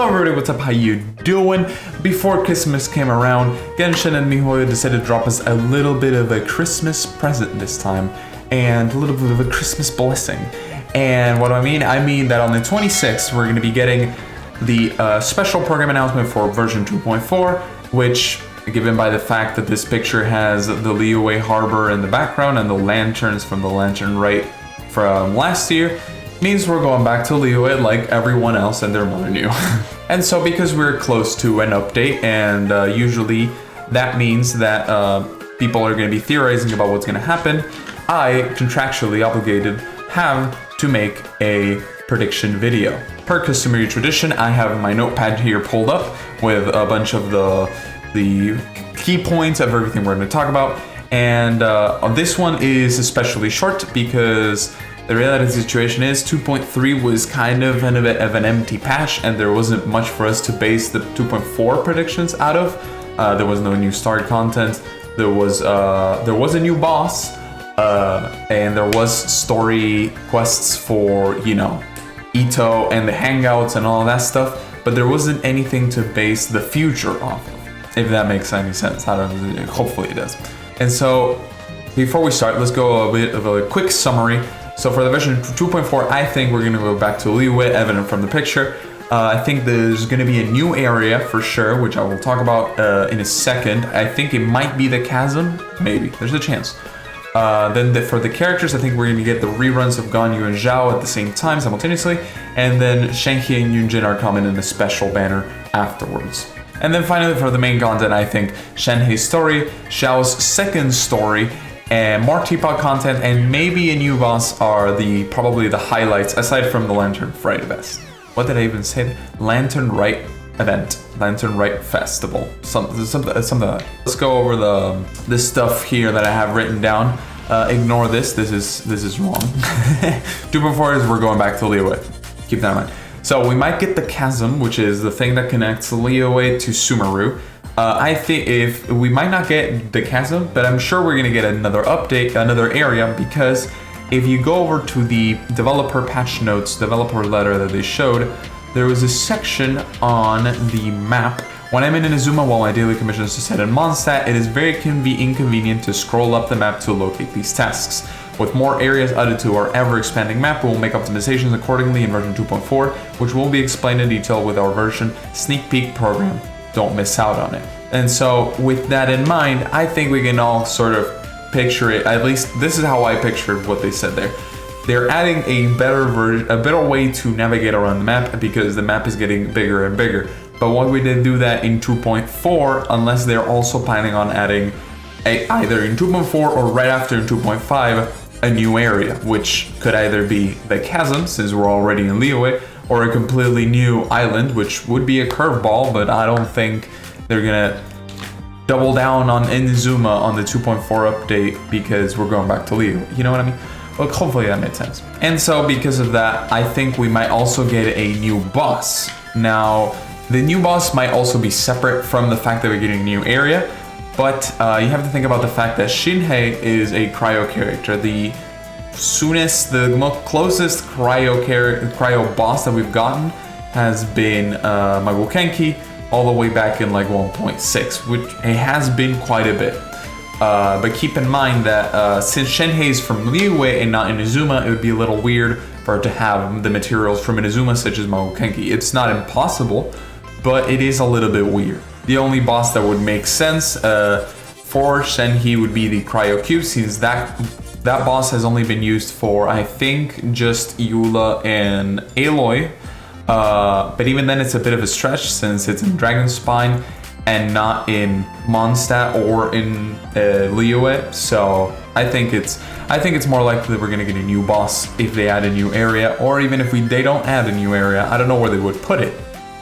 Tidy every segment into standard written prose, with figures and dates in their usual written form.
everybody, what's up, how you doing? Before Christmas came around, Genshin and MIHOYO decided to drop us a little bit of a Christmas present this time, and a little bit of a Christmas blessing. And what do I mean? I mean that on the 26th, we're going to be getting the special program announcement for version 2.4, which, given by the fact that this picture has the Liyue Harbor in the background and the lanterns from the Lantern Rite from last year, means we're going back to Liyue like everyone else and their mother knew. And so because we're close to an update, and usually that means that people are going to be theorizing about what's going to happen, I, contractually obligated, have to make a prediction video. Per customary tradition, I have my notepad here pulled up with a bunch of the key points of everything we're going to talk about, and this one is especially short because the reality of the situation is 2.3 was kind of an empty patch, and there wasn't much for us to base the 2.4 predictions out of. There was no new star content. There was a new boss, and there was story quests for, you know, Ito and the hangouts and all that stuff. But there wasn't anything to base the future off of, if that makes any sense. I don't know, hopefully it does. And so before we start, let's go a bit of a quick summary. So for the version 2.4, I think we're going to go back to Liyue, evident from the picture. I think there's going to be a new area for sure, which I will talk about in a second. I think it might be the chasm, maybe. There's a chance. Then for the characters, I think we're going to get the reruns of Ganyu and Xiao at the same time, simultaneously. And then Shenhe and Yunjin are coming in a special banner afterwards. And then finally, for the main content, I think Shenhe's story, Xiao's second story, and more teapot content, and maybe a new boss are probably the highlights, aside from the Lantern Rite event. What did I even say? Lantern Rite event, Lantern Rite festival, something like that. Let's go over this stuff here that I have written down. Ignore this. This is wrong. 2.4 is we're going back to Liyue. Keep that in mind. So we might get the chasm, which is the thing that connects Liyue to Sumeru. I think if we might not get the chasm, but I'm sure we're gonna get another update, another area, because if you go over to the developer patch notes, developer letter that they showed, there was a section on the map. When I'm in Inazuma while my daily commission is to set in Mondstadt, it is very inconvenient to scroll up the map to locate these tasks. With more areas added to our ever-expanding map, we will make optimizations accordingly in version 2.4, which will be explained in detail with our version sneak peek program. Don't miss out on it. And so with that in mind, I think we can all sort of picture it. At least this is how I pictured what they said there. They're adding a better way to navigate around the map, because the map is getting bigger and bigger. But why would they do that in 2.4 unless they're also planning on adding either in 2.4 or right after in 2.5 a new area, which could either be the chasm, since we're already in Liyue, or a completely new island, which would be a curveball, but I don't think they're gonna double down on Inazuma on the 2.4 update because we're going back to Liyue. You know what I mean? Well, hopefully that made sense. And so because of that, I think we might also get a new boss. Now, the new boss might also be separate from the fact that we're getting a new area, but you have to think about the fact that Shenhe is a cryo character. The closest cryo boss that we've gotten has been Magokenki, all the way back in like 1.6, which it has been quite a bit. But keep in mind that since Shenhe is from Liyue and not Inazuma, it would be a little weird for her to have the materials from Inazuma, such as Magokenki. It's not impossible, but it is a little bit weird. The only boss that would make sense for Shenhe would be the Cryo Cube, since that boss has only been used for, I think, just Eula and Aloy. But even then, it's a bit of a stretch since it's in Dragon Spine and not in Mondstadt or in Liyue. So I think it's more likely that we're gonna get a new boss if they add a new area, or even if they don't add a new area. I don't know where they would put it,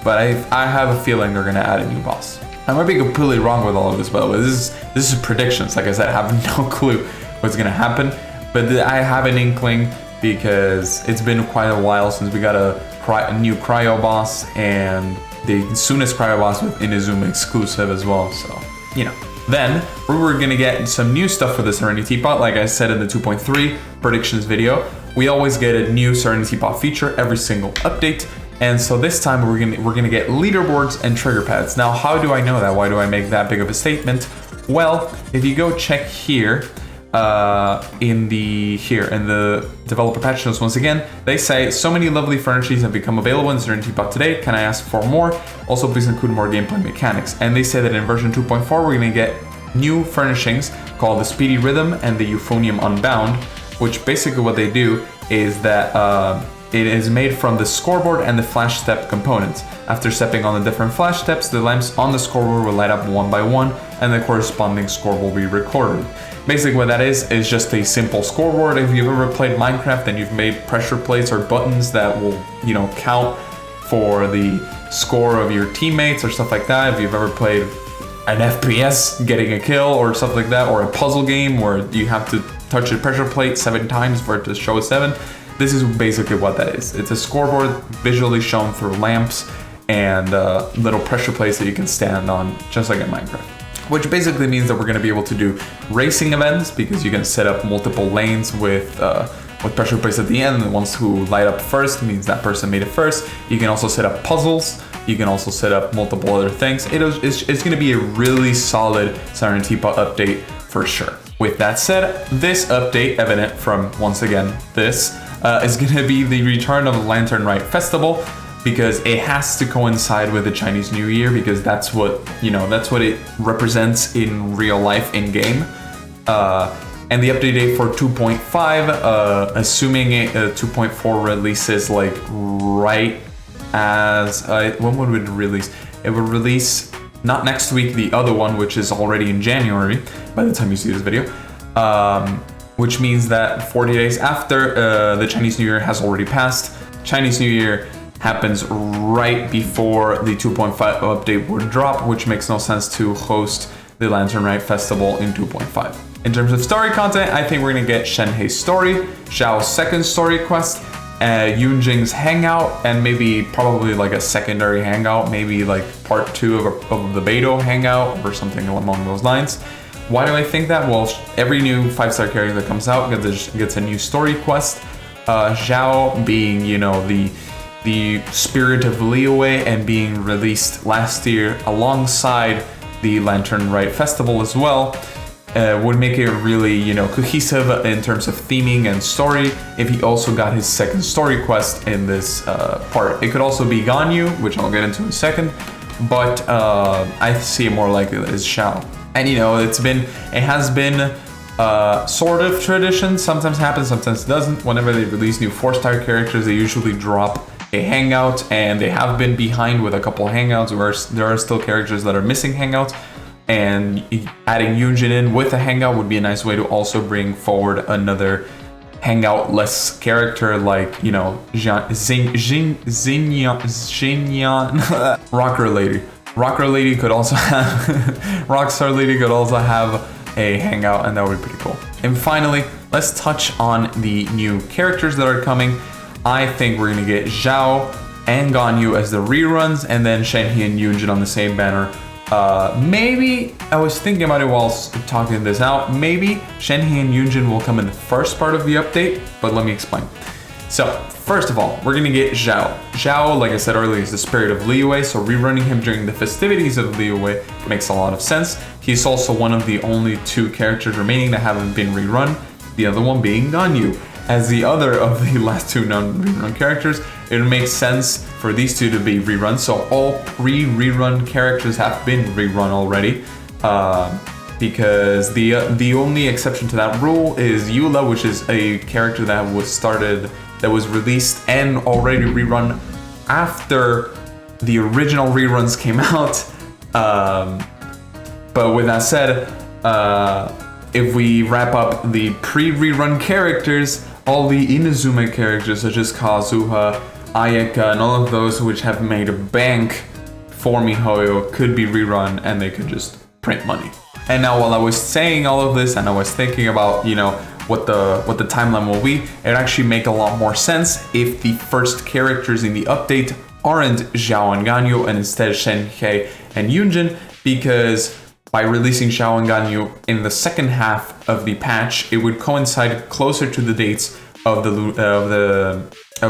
but I have a feeling they're gonna add a new boss. I might be completely wrong with all of this, by the way. This is predictions. Like I said, I have no clue what's gonna happen, but I have an inkling because it's been quite a while since we got a new cryo boss, and the soonest cryo boss with Inazuma exclusive as well, so, you know. Then, we're gonna get some new stuff for the Serenity Teapot, like I said in the 2.3 predictions video. We always get a new Serenity Teapot feature every single update, And so this time we're gonna get leaderboards and trigger pads. Now, how do I know that? Why do I make that big of a statement? Well, if you go check here, in the developer patch notes, once again, they say so many lovely furnishings have become available in certain Teapot today. Can I ask for more? Also, please include more gameplay mechanics. And they say that in version 2.4, we're gonna get new furnishings called the Speedy Rhythm and the Euphonium Unbound, which basically what they do is that it is made from the scoreboard and the flash step components. After stepping on the different flash steps, the lamps on the scoreboard will light up one by one, and the corresponding score will be recorded. Basically what that is just a simple scoreboard. If you've ever played Minecraft and you've made pressure plates or buttons that will, count for the score of your teammates or stuff like that, if you've ever played an FPS getting a kill or stuff like that, or a puzzle game where you have to touch a pressure plate 7 times for it to show a 7, this is basically what that is. It's a scoreboard visually shown through lamps and little pressure plates that you can stand on, just like in Minecraft. Which basically means that we're going to be able to do racing events, because you can set up multiple lanes with pressure plates at the end, and the ones who light up first means that person made it first. You can also set up puzzles. You can also set up multiple other things. It's going to be a really solid Siren Teapot update for sure. With that said, this update, evident from, once again, this, is going to be the return of the Lantern Rite Festival, because it has to coincide with the Chinese New Year, because that's what it represents in real life in game. And the update date for 2.5, assuming 2.4 releases like right as when would it release? It would release not next week, the other one, which is already in January by the time you see this video. Which means that 40 days after the Chinese New Year has already passed. Chinese New Year happens right before the 2.5 update would drop, which makes no sense to host the Lantern Rite Festival in 2.5. In terms of story content, I think we're gonna get Shenhe's story, Xiao's second story quest, Yunjing's hangout, and maybe probably like a secondary hangout, maybe like part 2 of the Beidou hangout or something along those lines. Why do I think that? Well, every new 5-star character that comes out gets a new story quest. Xiao being, the spirit of Liyue and being released last year alongside the Lantern Rite Festival as well, would make it really, cohesive in terms of theming and story if he also got his second story quest in this part. It could also be Ganyu, which I'll get into in a second, but I see it more likely as Xiao. And it has been sort of tradition. Sometimes happens, sometimes it doesn't. Whenever they release new 4-star characters, they usually drop a hangout, and they have been behind with a couple hangouts where there are still characters that are missing hangouts, and adding Yunjin in with a hangout would be a nice way to also bring forward another hangout-less character like, Xinyan, Rocker Lady. Rocker Lady could also have, Rockstar Lady could also have a hangout, and that would be pretty cool. And finally, let's touch on the new characters that are coming. I think we're gonna get Xiao and Ganyu as the reruns, and then Shenhe and Yunjin on the same banner. Maybe, I was thinking about it while talking this out, maybe Shenhe and Yunjin will come in the first part of the update, but let me explain. So, first of all, we're gonna get Xiao. Xiao, like I said earlier, is the spirit of Liyue, so rerunning him during the festivities of Liyue makes a lot of sense. He's also one of the only 2 characters remaining that haven't been rerun, the other one being Ganyu. As the other of the last 2 non-rerun characters, it makes sense for these 2 to be rerun, so all 3 rerun characters have been rerun already. Because the only exception to that rule is Eula, which is a character that was released and already rerun after the original reruns came out. But with that said, if we wrap up the pre-rerun characters, all the Inazuma characters such as Kazuha, Ayaka, and all of those which have made a bank for MIHOYO could be rerun, and they could just print money. And now, while I was saying all of this and I was thinking about, what the timeline will be, it actually make a lot more sense if the first characters in the update aren't Xiao and Ganyu, and instead Shenhe and Yunjin, because by releasing Xiao and Ganyu in the second half of the patch, it would coincide closer to the dates of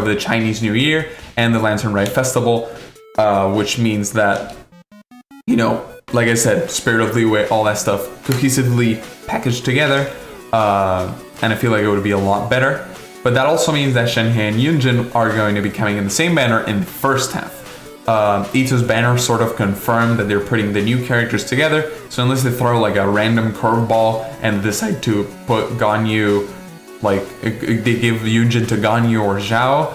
the Chinese New Year and the Lantern Rite Festival, which means that, you know, like I said, Spirit of Liyue, all that stuff cohesively packaged together, and I feel like it would be a lot better. But that also means that Shenhe and Yunjin are going to be coming in the same banner in the first half. Ito's banner sort of confirmed that they're putting the new characters together, so unless they throw like a random curveball and decide to put Ganyu, like they give Yunjin to Ganyu or Xiao,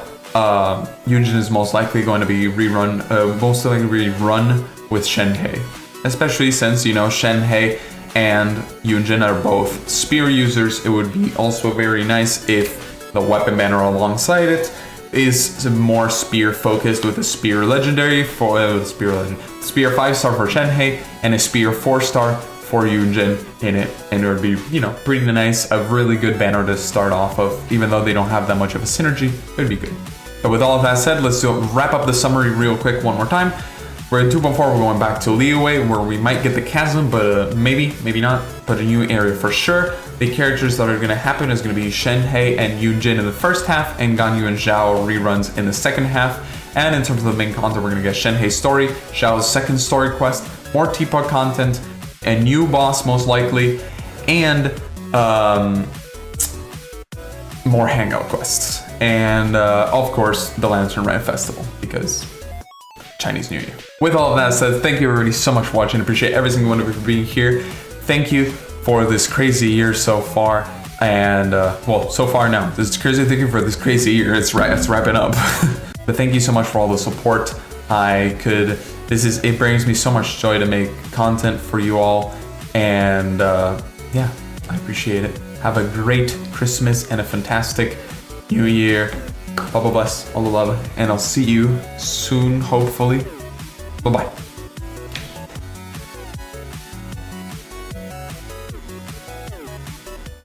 Yunjin is most likely going to be rerun with Shenhe. Especially since, you know, Shenhe and Yunjin are both spear users. It would be also very nice if the weapon banner alongside it is more spear focused, with a spear legendary for spear 5-star for Shenhe and a spear 4-star for Yunjin in it, and it would be, you know, pretty nice, a really good banner to start off of. Even though they don't have that much of a synergy, it would be good. But with all of that said, let's wrap up the summary real quick one more time. We're in 2.4, we're going back to Liyue, where we might get the chasm, but maybe not, but a new area for sure. The characters that are going to happen is going to be Shenhe and Yunjin in the first half, and Ganyu and Xiao reruns in the second half. And in terms of the main content, we're going to get Shenhe's story, Xiao's second story quest, more teapot content, a new boss most likely, and more hangout quests. And of course, the Lantern Rite Festival, because Chinese New Year. With all of that said, thank you everybody so much for watching. I appreciate every single one of you for being here. Thank you for this crazy year so far. And well, so far now, this is crazy. Thank you for this crazy year. It's wrapping up. But thank you so much for all the support. It brings me so much joy to make content for you all. And yeah, I appreciate it. Have a great Christmas and a fantastic New Year. Blah, blah, bless, all the love, and I'll see you soon, hopefully. Bye-bye.